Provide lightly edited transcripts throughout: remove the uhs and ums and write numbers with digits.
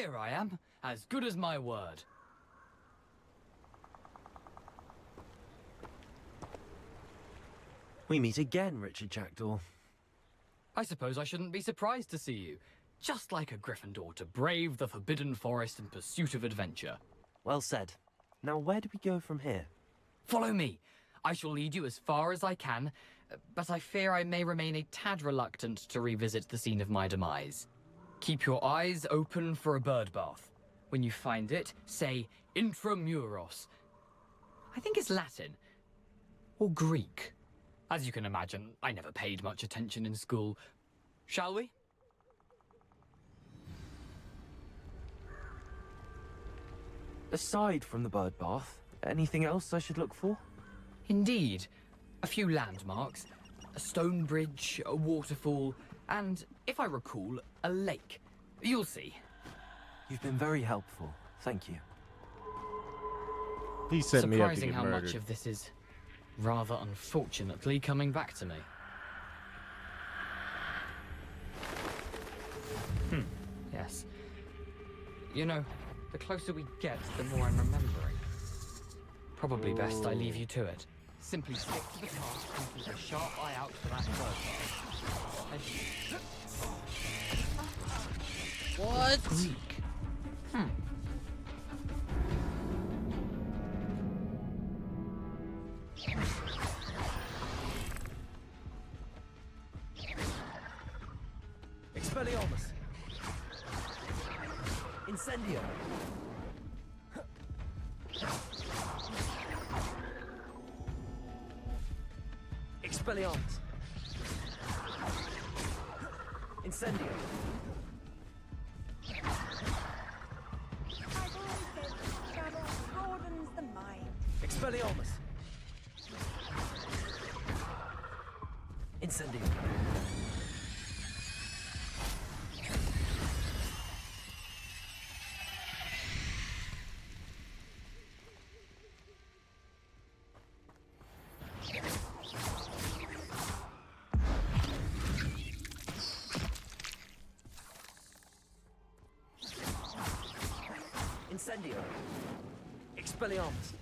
Here I am, as good as my word. We meet again, Richard Jackdaw. I suppose I shouldn't be surprised to see you. Just like a Gryffindor to brave the Forbidden Forest in pursuit of adventure. Well said. Now where do we go from here? Follow me. I shall lead you as far as I can, but I fear I may remain a tad reluctant to revisit the scene of my demise. Keep your eyes open for a bird bath. When you find it, say intramuros. I think it's Latin. Or Greek. As you can imagine, I never paid much attention in school. Shall we? Aside from the bird bath, anything else I should look for? Indeed. A few landmarks. A stone bridge, a waterfall, and, if I recall, a lake. You'll see. You've been very helpful. Thank you. He set me up to Surprising get how murdered. much of this is, rather unfortunately, coming back to me. Yes. You know, the closer we get, the more I'm remembering. Probably best I leave you to it. Simply stick to the task and keep a sharp eye out for that bird. What? Greek. Expelliarmus! Incendio! Expelliarmus! Incendio! I've always said travel broadens the mind. Expelliarmus! Incendio! Incendio! Expelliarmus!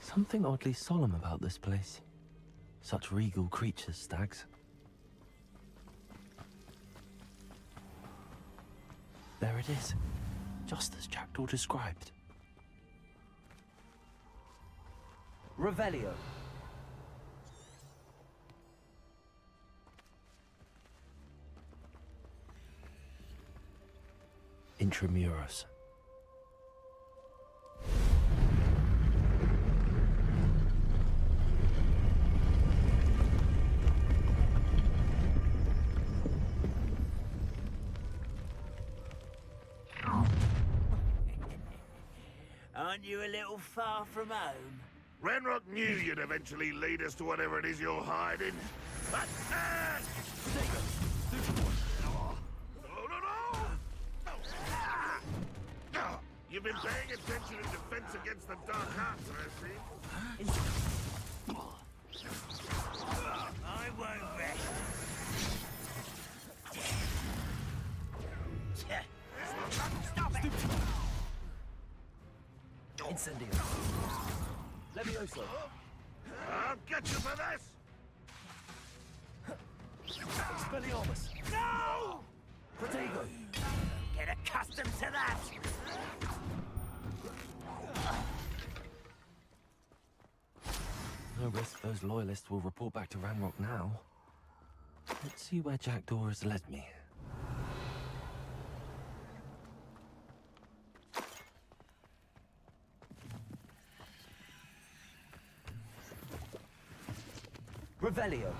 Something oddly solemn about this place. Such regal creatures, stags. There it is, just as Jackdaw described. Revelio. Intramuros. Aren't you a little far from home? Ranrock knew you'd eventually lead us to whatever it is you're hiding. But, no! You've been paying attention in defense against the dark arts, I see. I won't rest. Stop it! Incendio. Levioso. I'll get you for this! Expelliarmus. No! Protego. Get accustomed to that! No risk those loyalists will report back to Ranrock now. Let's see where Jackdaw has led me. Revelio.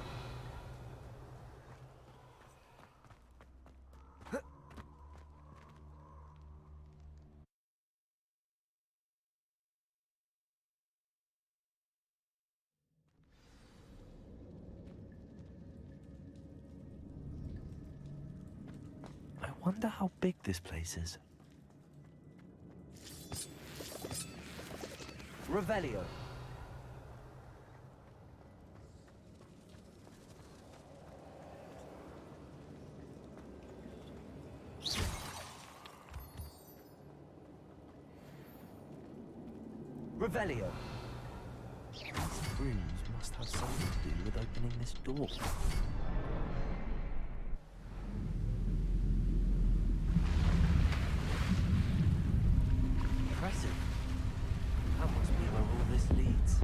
wonder how big this place is. Revelio. Revelio. These rooms must have something to do with opening this door. Impressive. That must be where all this leads.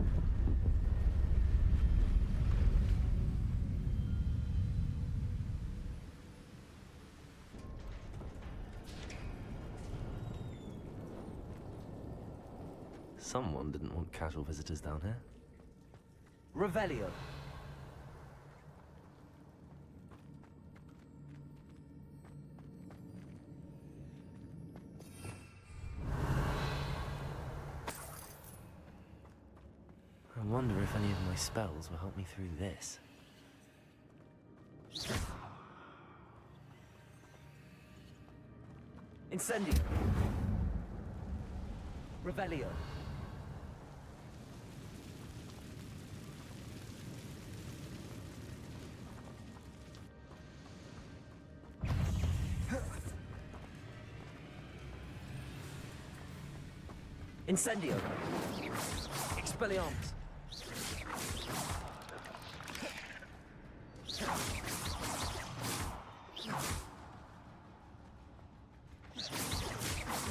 Someone didn't want casual visitors down here. Revelio. I wonder if any of my spells will help me through this. Incendio. Revelio. Incendio. Expelliarmus.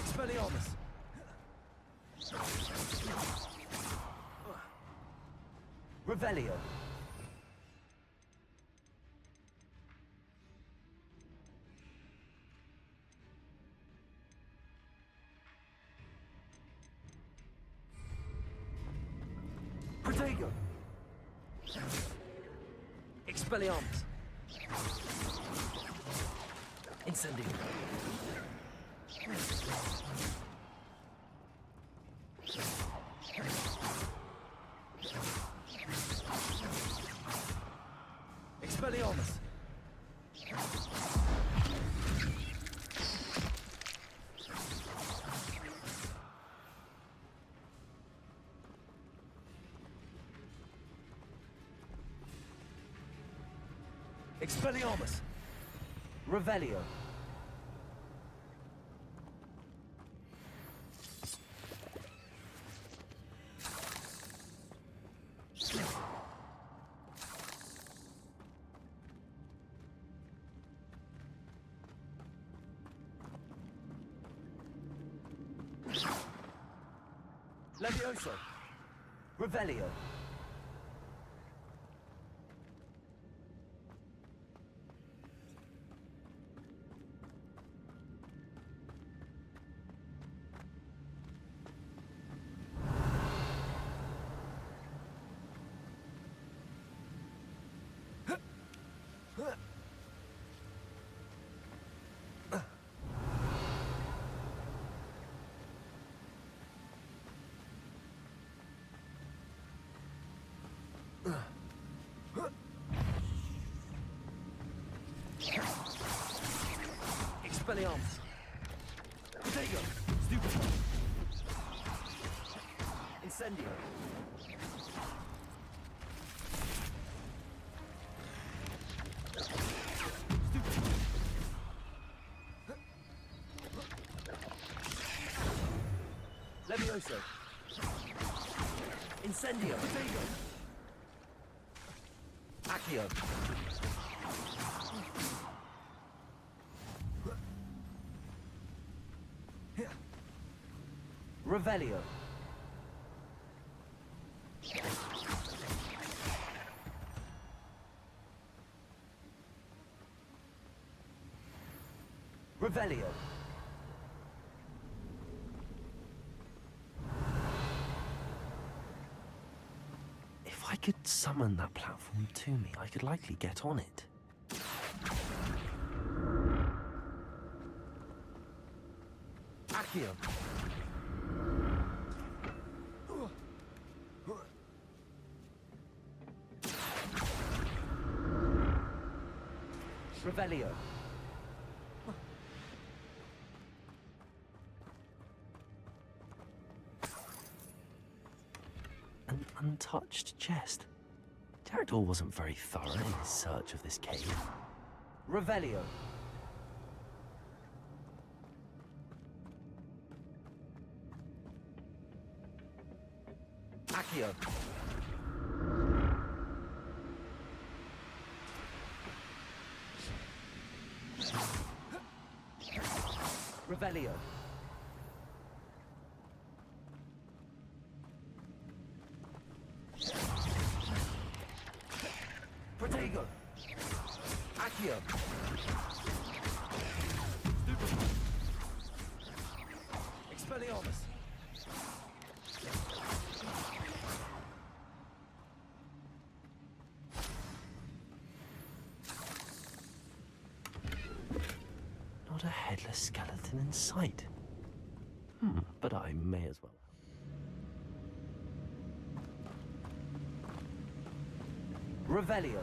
Expelliarmus. Revelio. Protego. Expelliarmus. Incendio. Expelliarmus. Expelliarmus. Revelio. Levioso. Revelio. Expelliarmus. Protego. Stupid. Incendio. Stupid. Levioso. Incendio. Protego. Accio. Revelio. Revelio. If I could summon that platform to me, I could likely get on it. Accio. Revelio. untouched chest. Jackdaw wasn't very thorough in his search of this cave. Revelio. Accio. Revelio. Protego. Accio. Expelliarmus. Not a headless skeleton in sight. But I may as well. Revelio.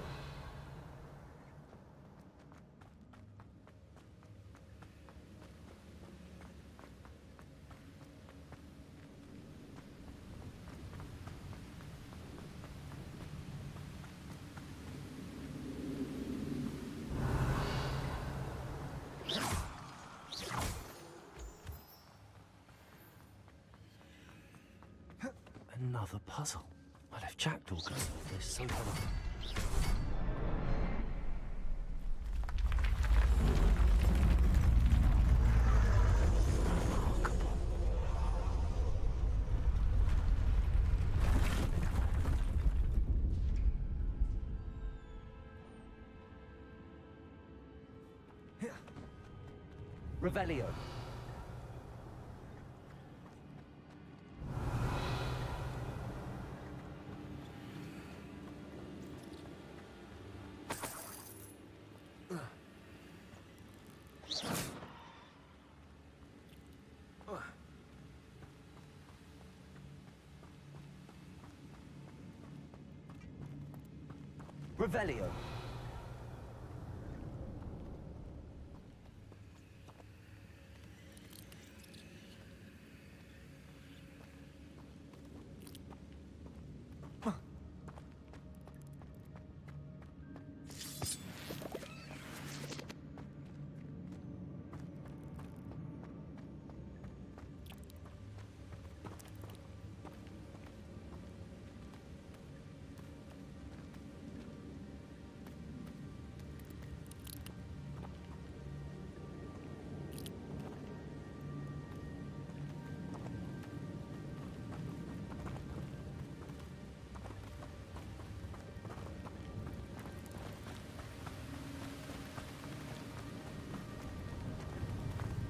Another puzzle. Well, if Jackdaw can solve this, so can I. Remarkable. Revelio. Revelio.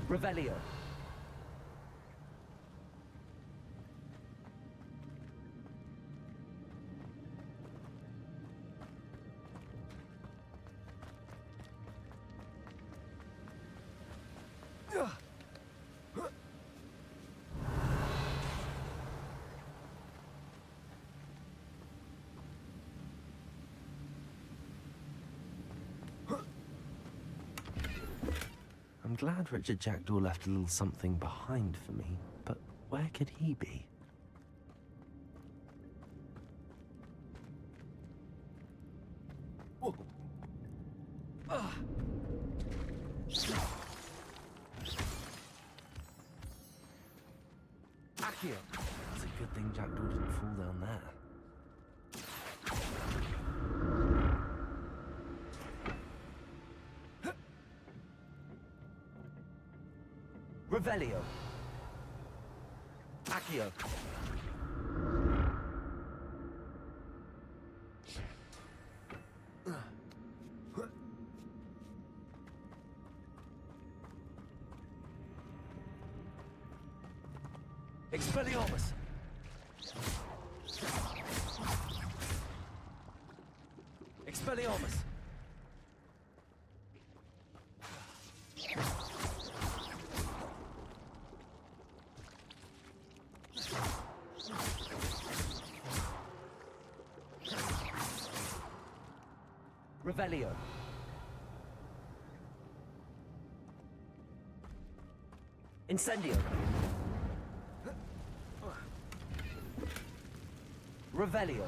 Revelio. I'm glad Richard Jackdaw left a little something behind for me, but where could he be? Accio. It's a good thing Jackdaw didn't fall down there. Revelio. Accio. Expelliarmus. Expelliarmus. Revelio. Incendio. Revelio.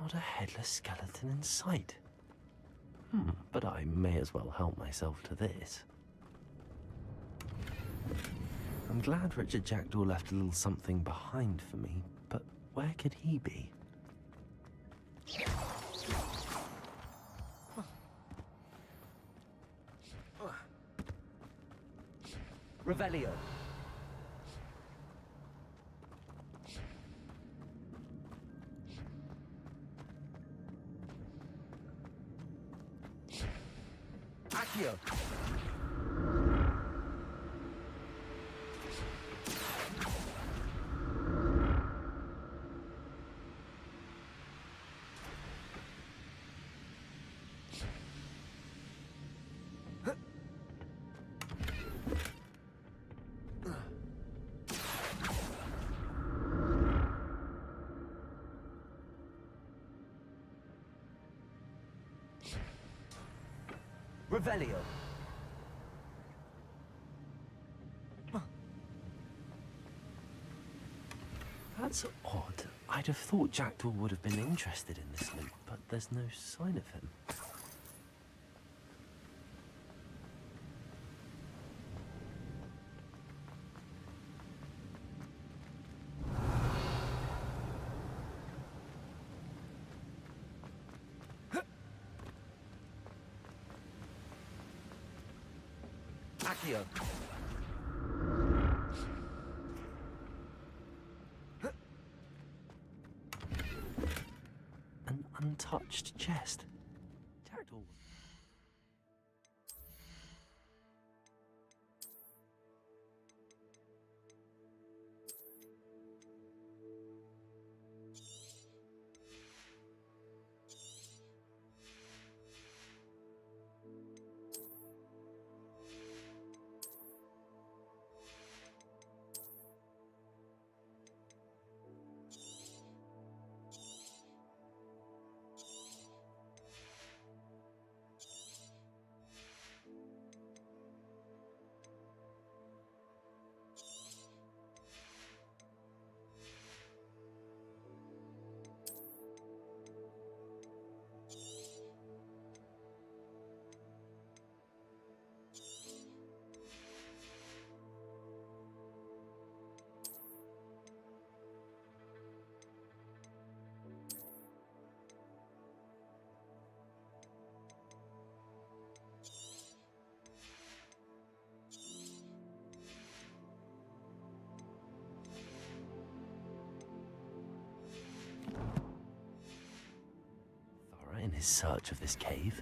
Not a headless skeleton in sight. But I may as well help myself to this. I'm glad Richard Jackdaw left a little something behind for me, but where could he be? Revelio. Accio. Revelio. That's odd. I'd have thought Jackdaw would have been interested in this loot, but there's no sign of him. Accio. An untouched chest. Jackdaw. In his search of this cave.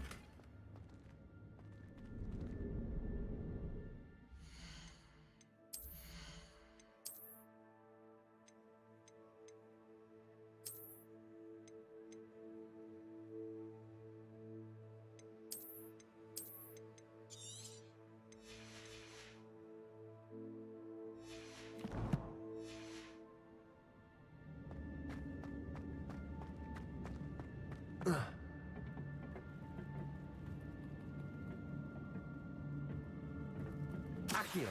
Accio.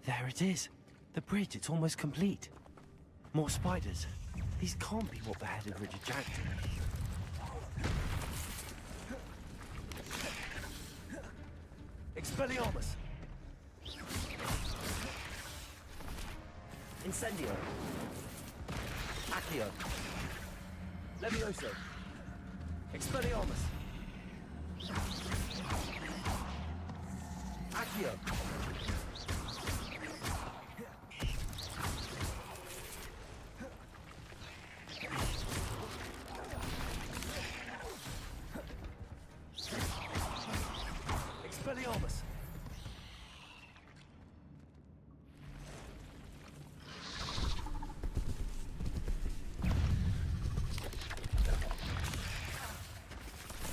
There it is. The bridge, it's almost complete. More spiders. These can't be what beheaded Richard Jackdaw. Expelliarmus. Incendio. Accio. Levioso. Expelliarmus. Accio. Expelliarmus!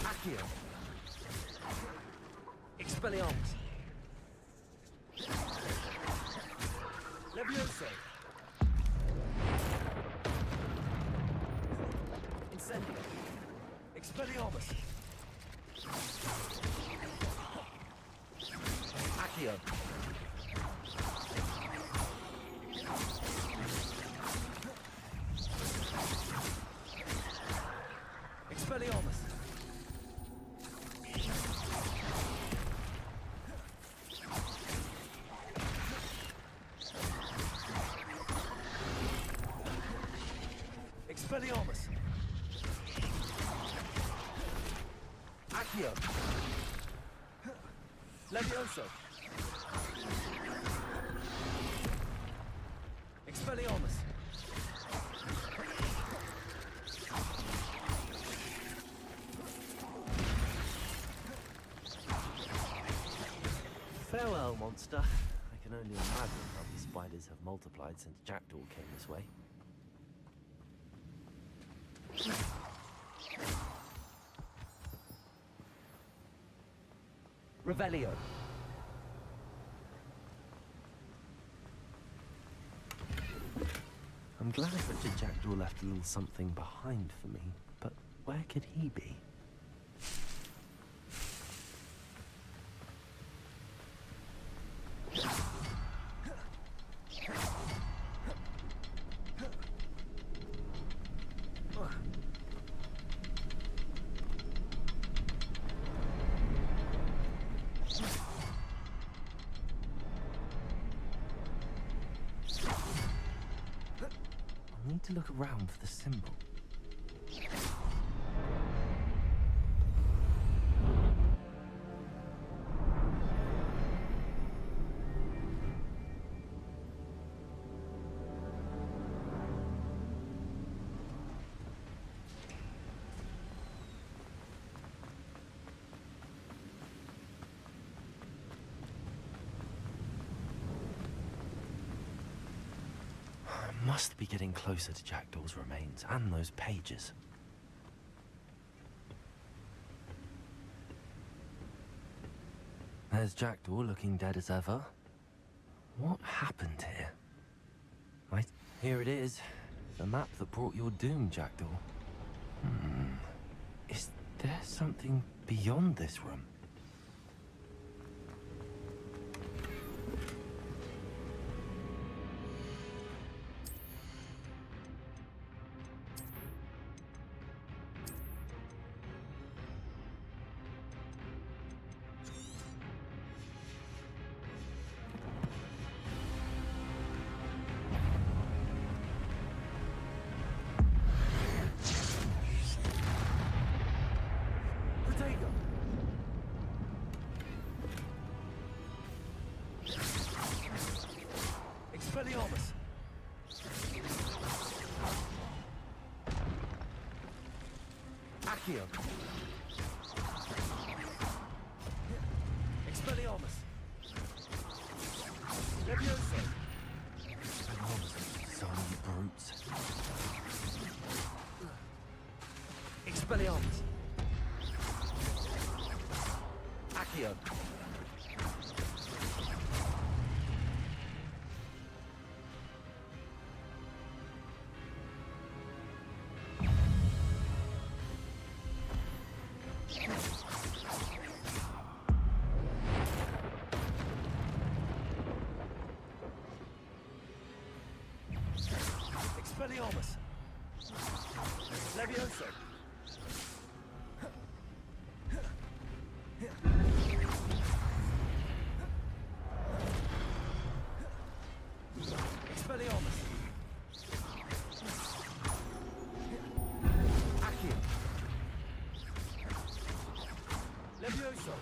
Accio! Expelliarmus! Levioso! Incendio! Expelliarmus! Accio! Expelliarmus! Expelliarmus! Accio! Levioso! Expelliarmus! Farewell, monster. I can only imagine how the spiders have multiplied since Jackdaw came this way. Revelio! I'm glad Richard Jackdaw left a little something behind for me, but where could he be? I need to look around for the symbol. Must be getting closer to Jackdaw's remains and those pages. There's Jackdaw looking dead as ever. What happened here? Here it is. The map that brought your doom, Jackdaw. Is there something beyond this room? Protego! Expelliarmus! Accio! Expelliarmus! Levioso! Zombie brutes. Expelliarmus! Accio! Expelliarmus! Levioso! Expelliarmus! Accio! Levioso!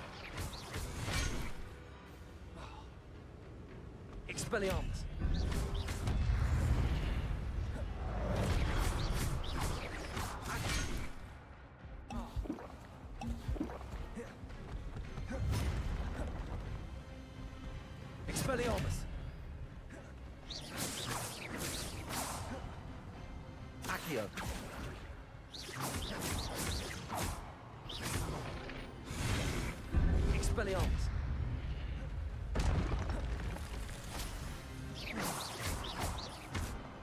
Expelliarmus! Expelliarmus! Accio! Expelliarmus!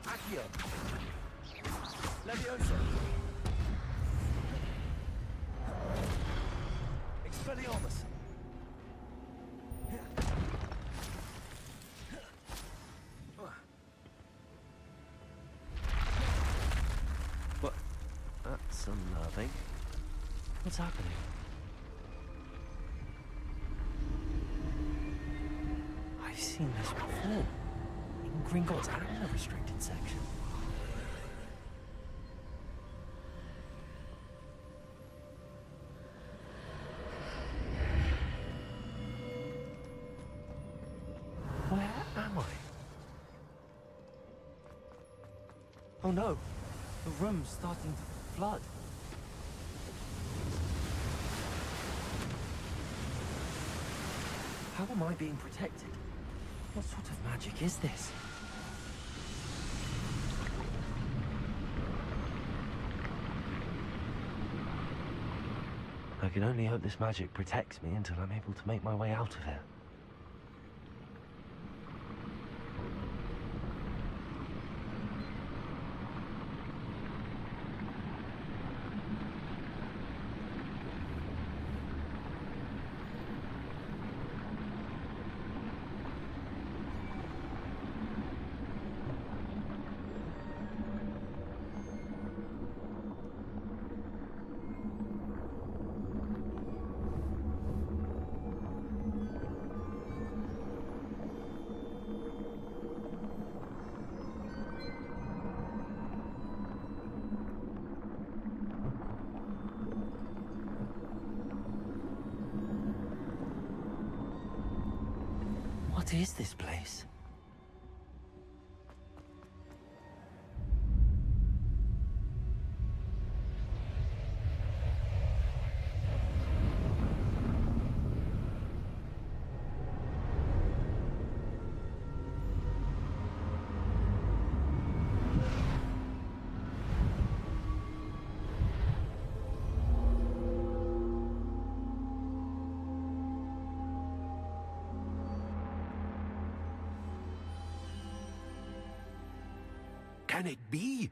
Accio! Levioso! Expelliarmus! What? That's unnerving. What's happening? I've seen this before. In Gringotts and the restricted section. Where am I? Oh no! The room's starting to flood. How am I being protected? What sort of magic is this? I can only hope this magic protects me until I'm able to make my way out of here. What is this place? Can it be?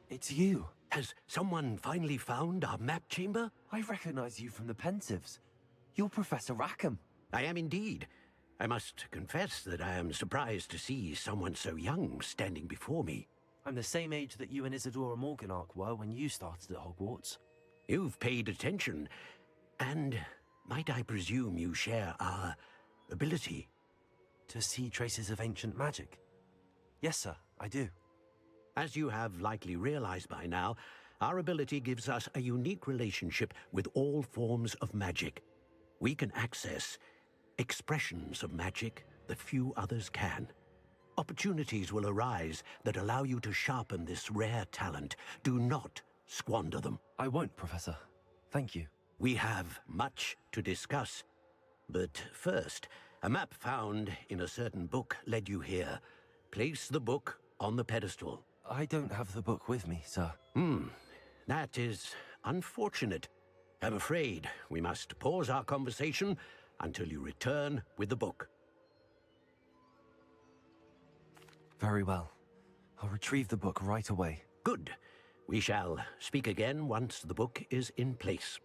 It's you. Has someone finally found our map chamber? I recognize you from the Pensives. You're Professor Rackham. I am indeed. I must confess that I am surprised to see someone so young standing before me. I'm the same age that you and Isadora Morganach were when you started at Hogwarts. You've paid attention, and might I presume you share our ability? To see traces of ancient magic? Yes, sir, I do. As you have likely realized by now, our ability gives us a unique relationship with all forms of magic. We can access expressions of magic that few others can. Opportunities will arise that allow you to sharpen this rare talent. Do not squander them. I won't, Professor. Thank you. We have much to discuss. But first, a map found in a certain book led you here. Place the book on the pedestal. I don't have the book with me, sir. That is unfortunate. I'm afraid we must pause our conversation until you return with the book. Very well. I'll retrieve the book right away. Good. We shall speak again once the book is in place.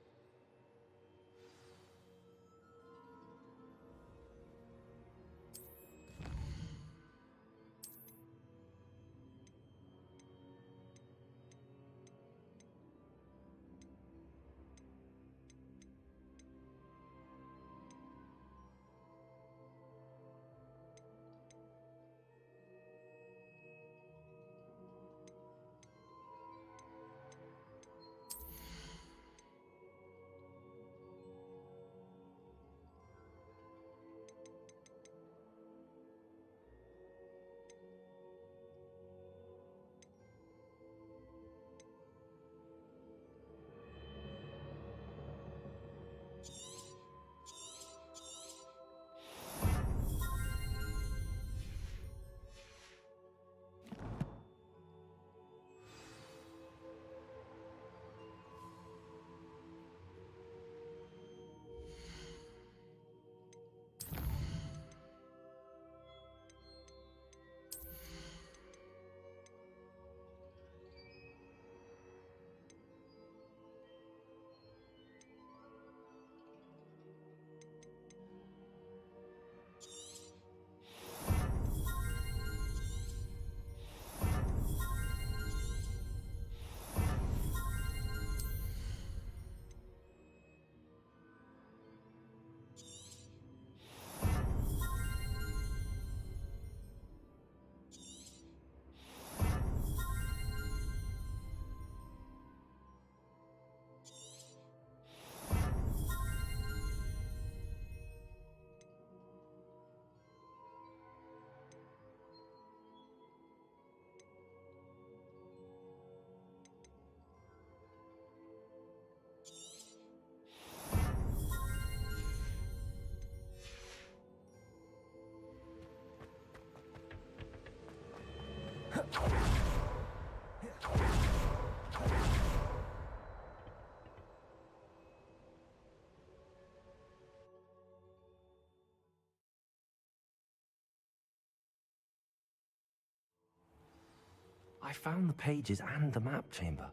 found the pages and the map chamber.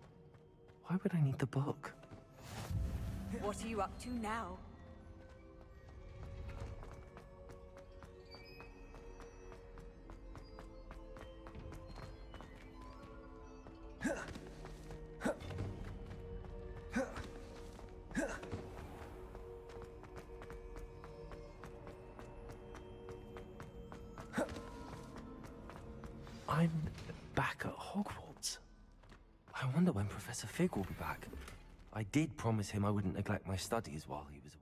Why would I need the book? What are you up to now? I'm back at Hogwarts. I wonder when Professor Fig will be back. I did promise him I wouldn't neglect my studies while he was away.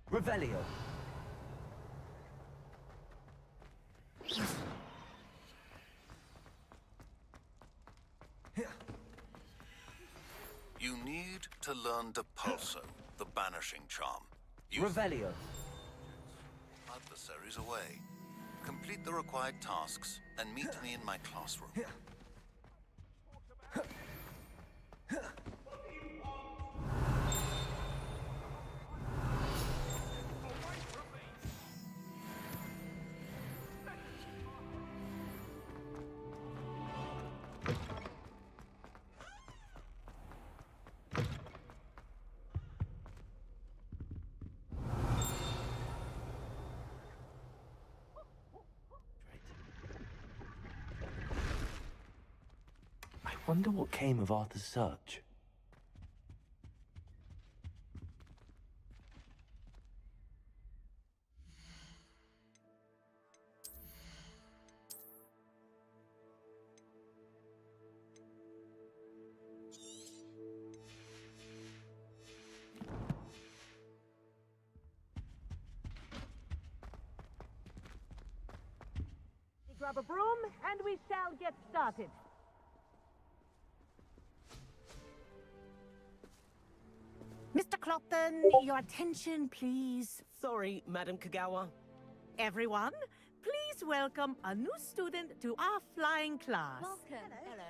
Revelio. You need to learn Depulso, the banishing charm. Use Revelio. adversaries away. Complete the required tasks and meet me in my classroom. I wonder what came of Arthur's search. Grab a broom, and we shall get started. Mr. Clopton, your attention, please. Sorry, Madam Kagawa. Everyone, please welcome a new student to our flying class. Welcome. Hello.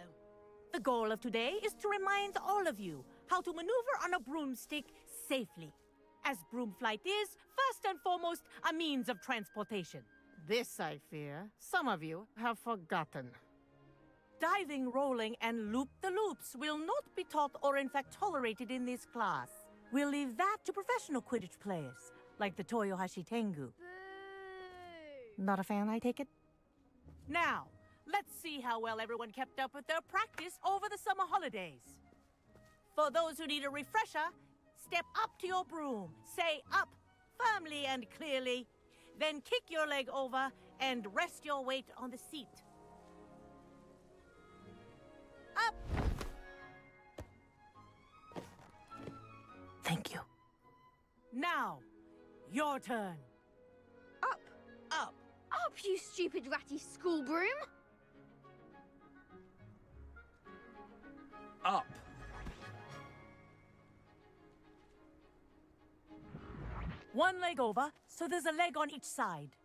The goal of today is to remind all of you how to maneuver on a broomstick safely, as broom flight is, first and foremost, a means of transportation. This, I fear, some of you have forgotten. Diving, rolling, and loop-the-loops will not be taught or in fact tolerated in this class. We'll leave that to professional Quidditch players, like the Toyohashi Tengu. Not a fan, I take it? Now, let's see how well everyone kept up with their practice over the summer holidays. For those who need a refresher, step up to your broom, say up, firmly and clearly, then kick your leg over and rest your weight on the seat. Up! Thank you. Now, your turn. Up! Up! Up, you stupid ratty school broom! Up. One leg over, so there's a leg on each side.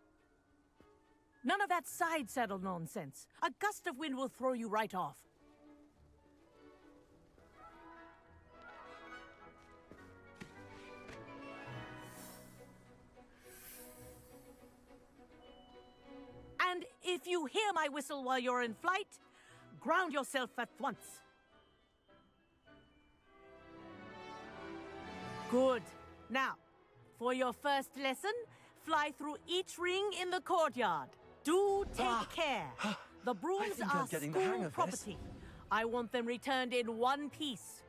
None of that side saddle nonsense. A gust of wind will throw you right off. And if you hear my whistle while you're in flight, ground yourself at once. Good. Now, for your first lesson, fly through each ring in the courtyard. Do take care. The brooms think I'm are getting the hang school of this. property. I want them returned in one piece.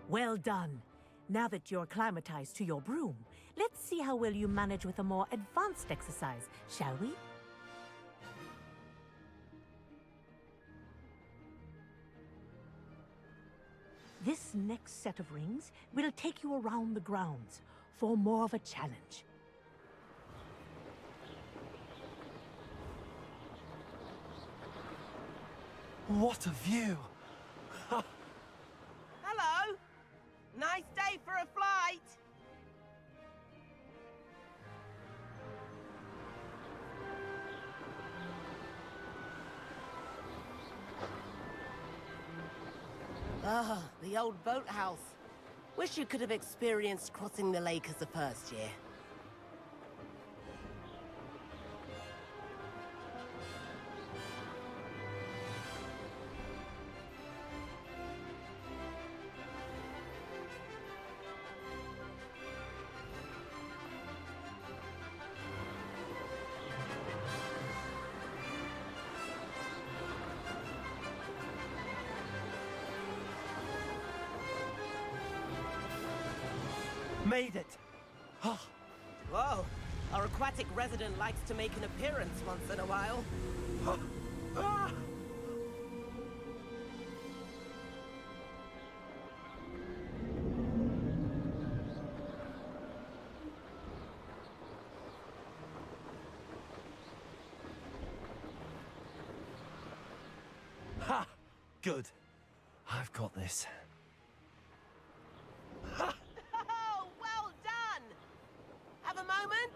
Well done. Now that you're acclimatized to your broom, let's see how well you manage with a more advanced exercise, shall we? This next set of rings will take you around the grounds for more of a challenge. What a view! Hello. Nice day for a flight. Ah, the old boathouse. Wish you could have experienced crossing the lake as a first year. Made it! Whoa, our aquatic resident likes to make an appearance once in a while. Ha! Good. I've got this. Oh, well done! Have a moment?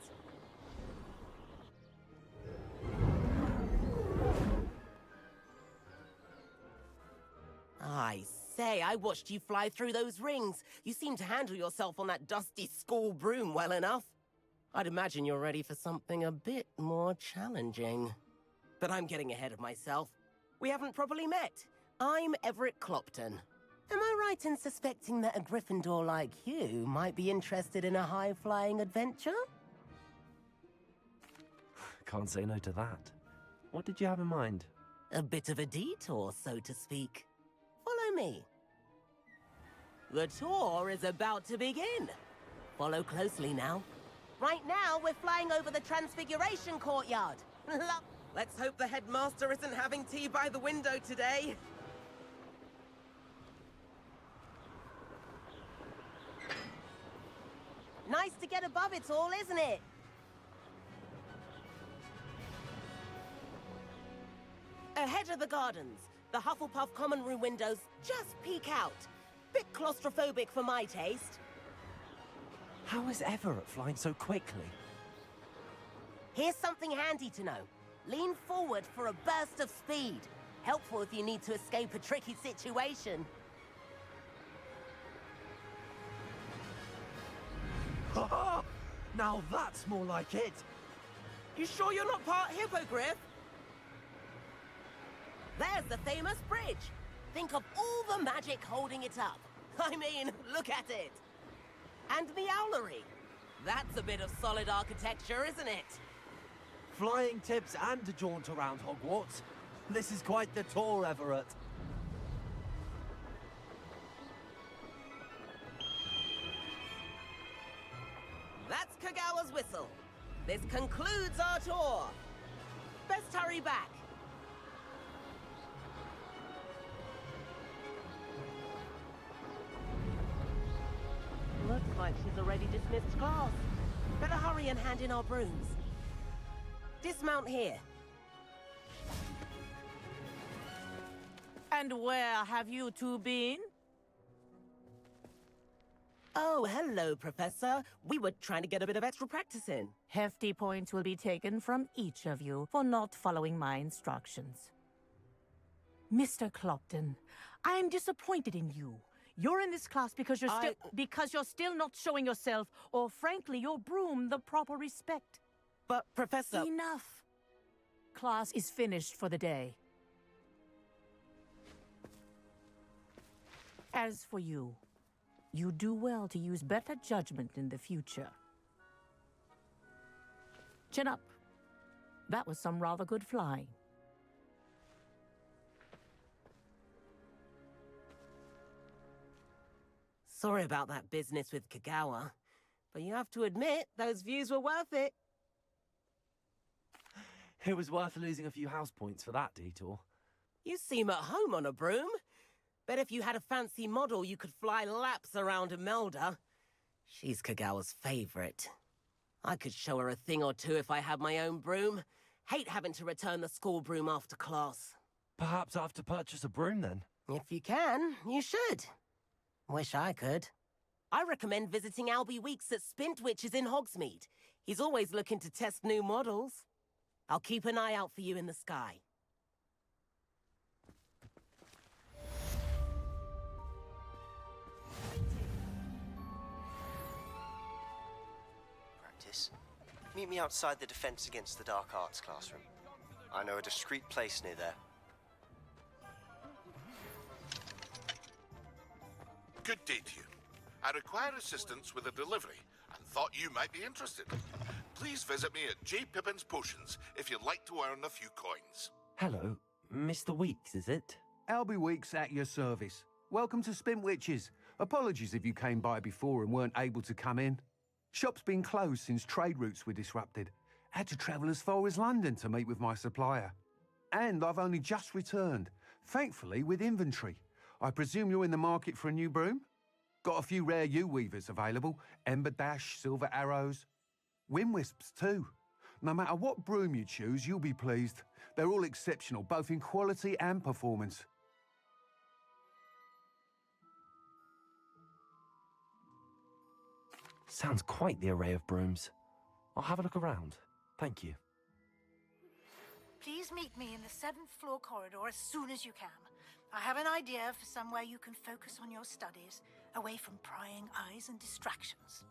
I say, I watched you fly through those rings. You seem to handle yourself on that dusty school broom well enough. I'd imagine you're ready for something a bit more challenging. But I'm getting ahead of myself. We haven't properly met. I'm Everett Clopton. Am I right in suspecting that a Gryffindor like you might be interested in a high-flying adventure? Can't say no to that. What did you have in mind? A bit of a detour, so to speak. Follow me. The tour is about to begin. Follow closely now. Right now, we're flying over the Transfiguration Courtyard. Let's hope the headmaster isn't having tea by the window today. Nice to get above it all, isn't it? Ahead of the gardens, the Hufflepuff common room windows just peek out. Bit claustrophobic for my taste. How is Everett flying so quickly? Here's something handy to know. Lean forward for a burst of speed. Helpful if you need to escape a tricky situation. Now that's more like it! You sure you're not part hippogriff? There's the famous bridge. Think of all the magic holding it up. I mean, look at it. And the owlery. That's a bit of solid architecture, isn't it? Flying tips and a jaunt around Hogwarts. This is quite the tour, Everett. That's Kagawa's whistle. This concludes our tour. Best hurry back. Looks like she's already dismissed class. Better hurry and hand in our brooms. Dismount here. And where have you two been? Oh, hello, Professor. We were trying to get a bit of extra practice in. Hefty points will be taken from each of you for not following my instructions. Mr. Clopton, I am disappointed in you. You're in this class because you're still not showing yourself, or frankly, your broom, the proper respect. But, Professor... Enough. Class is finished for the day. As for you, you do well to use better judgment in the future. Chin up. That was some rather good flying. Sorry about that business with Kagawa, but you have to admit, those views were worth it. It was worth losing a few house points for that detour. You seem at home on a broom. Bet if you had a fancy model, you could fly laps around Imelda. She's Kagawa's favorite. I could show her a thing or two if I had my own broom. Hate having to return the school broom after class. Perhaps I have to purchase a broom then? If you can, you should. Wish I could. I recommend visiting Albie Weeks at Spint Witches in Hogsmeade. He's always looking to test new models. I'll keep an eye out for you in the sky. Practice. Meet me outside the Defense Against the Dark Arts classroom. I know a discreet place near there. Good day to you. I require assistance with a delivery and thought you might be interested. Please visit me at J. Pippin's Potions if you'd like to earn a few coins. Hello, Mr. Weeks, is it? Albie Weeks at your service. Welcome to Spint Witches. Apologies if you came by before and weren't able to come in. Shop's been closed since trade routes were disrupted. Had to travel as far as London to meet with my supplier. And I've only just returned, thankfully with inventory. I presume you're in the market for a new broom? Got a few rare U-weavers available. Ember Dash, Silver Arrows. Wind Wisps too. No matter what broom you choose, you'll be pleased. They're all exceptional, both in quality and performance. Sounds quite the array of brooms. I'll have a look around. Thank you. Please meet me in the 7th floor corridor as soon as you can. I have an idea for somewhere you can focus on your studies, away from prying eyes and distractions.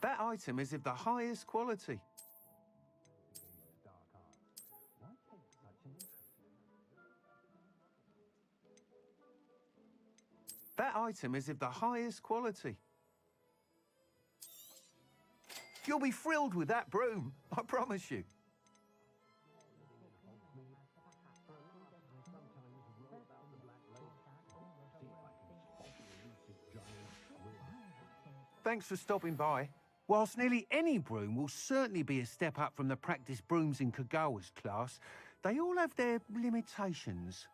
That item is of the highest quality. That item is of the highest quality. You'll be thrilled with that broom, I promise you. Thanks for stopping by. Whilst nearly any broom will certainly be a step up from the practice brooms in Kagawa's class, they all have their limitations.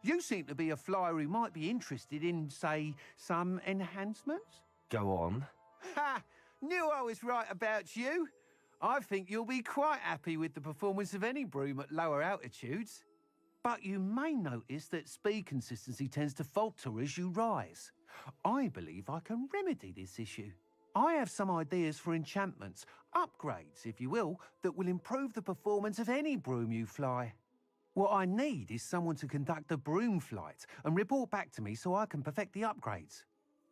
You seem to be a flyer who might be interested in, say, some enhancements? Go on. Ha! Knew I was right about you. I think you'll be quite happy with the performance of any broom at lower altitudes. But you may notice that speed consistency tends to falter as you rise. I believe I can remedy this issue. I have some ideas for enchantments, upgrades, if you will, that will improve the performance of any broom you fly. What I need is someone to conduct a broom flight and report back to me so I can perfect the upgrades.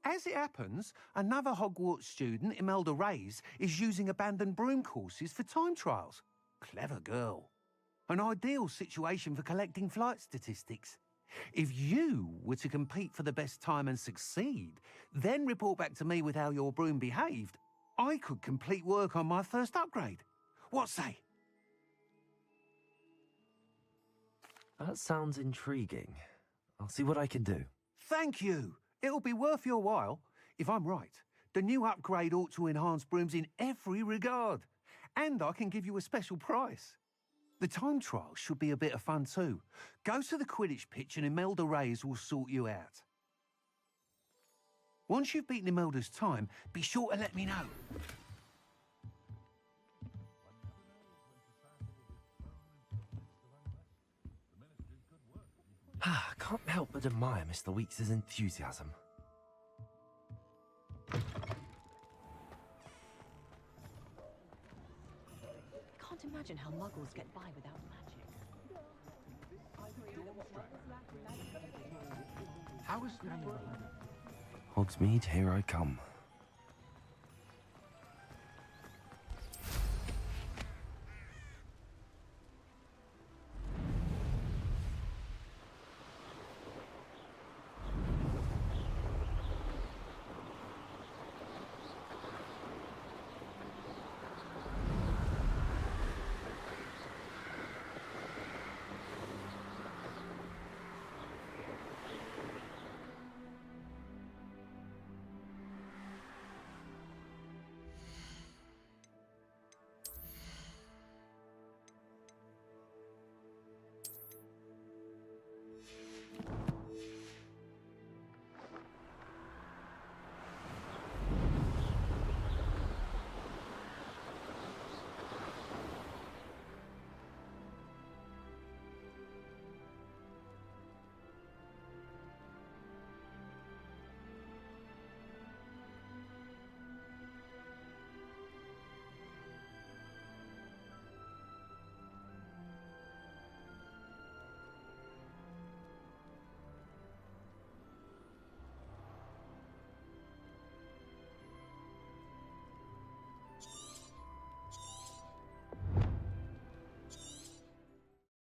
As it happens, another Hogwarts student, Imelda Reyes, is using abandoned broom courses for time trials. Clever girl. An ideal situation for collecting flight statistics. If you were to compete for the best time and succeed, then report back to me with how your broom behaved, I could complete work on my first upgrade. What say? That sounds intriguing. I'll see what I can do. Thank you. It'll be worth your while. If I'm right, the new upgrade ought to enhance brooms in every regard. And I can give you a special price. The time trial should be a bit of fun too. Go to the Quidditch pitch and Imelda Reyes will sort you out. Once you've beaten Imelda's time, be sure to let me know. I can't help but admire Mr. Weeks' enthusiasm. Can't imagine how muggles get by without magic. Hogsmeade, here I come.